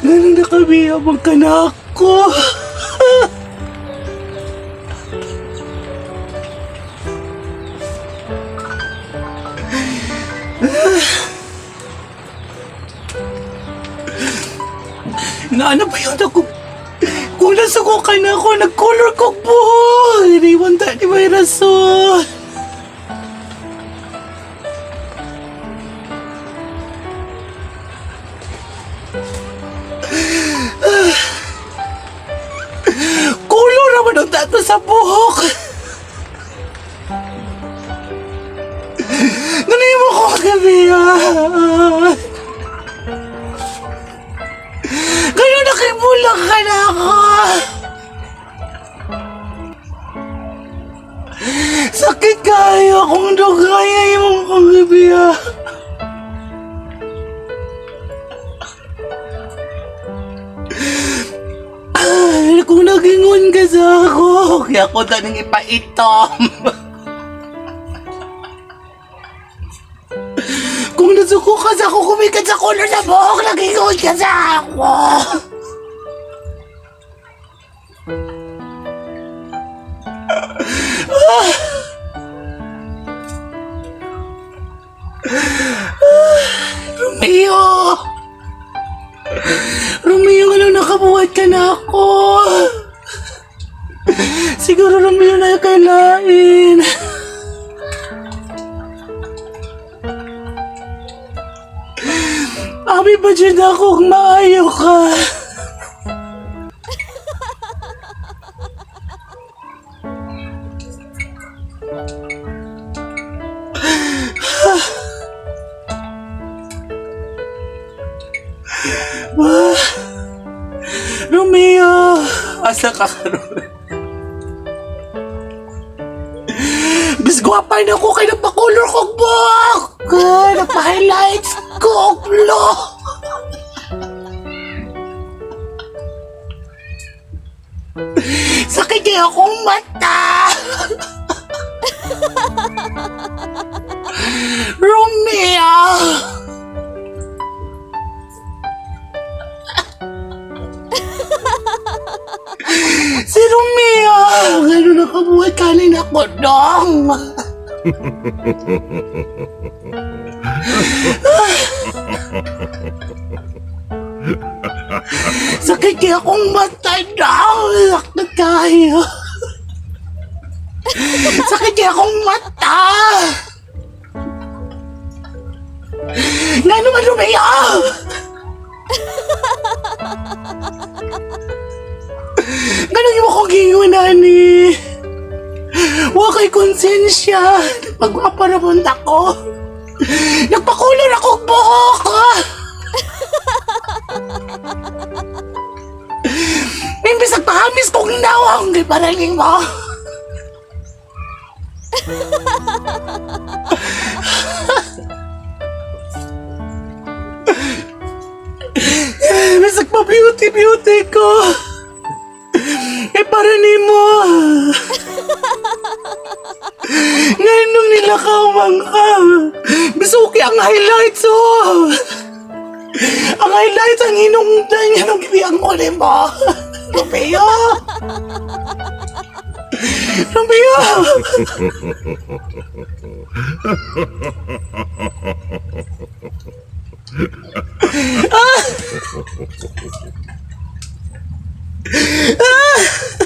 Ganun na kami habang kanak ko. Nga na ba yun ako? Kung nasuko ka na ako, nag-color ko po. Iniwan tayo ni may rason. Color naman ang tato sa buhok. Ganun mo ko kagabi Ganun nakibulang ka na ako. Sakit kaya kung dugaya yung kagabi Kung nagingon ka sa ako, kaya ako tanong ipaitom. Kung nasuko ka sa ako, kumikat sa color sa buhok, nagingon ka sa ako. Romeo! Romeo, ano nakabuhat ka na ako? Siguro Romeo na yung kailain. Abi ba dyan ako kung maayaw ka? Romeo! Asa ka karoon? Mas gwapa na ako kaya napakulor kong buhok! Napa-highlights ko, blo! Sakit kaya akong mata! Romeo! Si Romeo! Gano'n nakabuhay kanin ako dong! Sakit kaya akong mata dong! Sakit kayo! Sakit kaya akong mata! Nga naman Romeo! Ganun yung akong gingunan ni Wakay konsensya. Nagpagwapa naman ako. Nagpakulor akong buhok. Imbis nagpahamis kong nawang di paraling mo. Imbis nagpa-beauty ko. Para ni mo. Ngayon nung nilakawang ka. Bisuki ang highlights Ang highlights ang hinungdan niya nung kibiyang ko ni mo. Romeo! Romeo! Ah!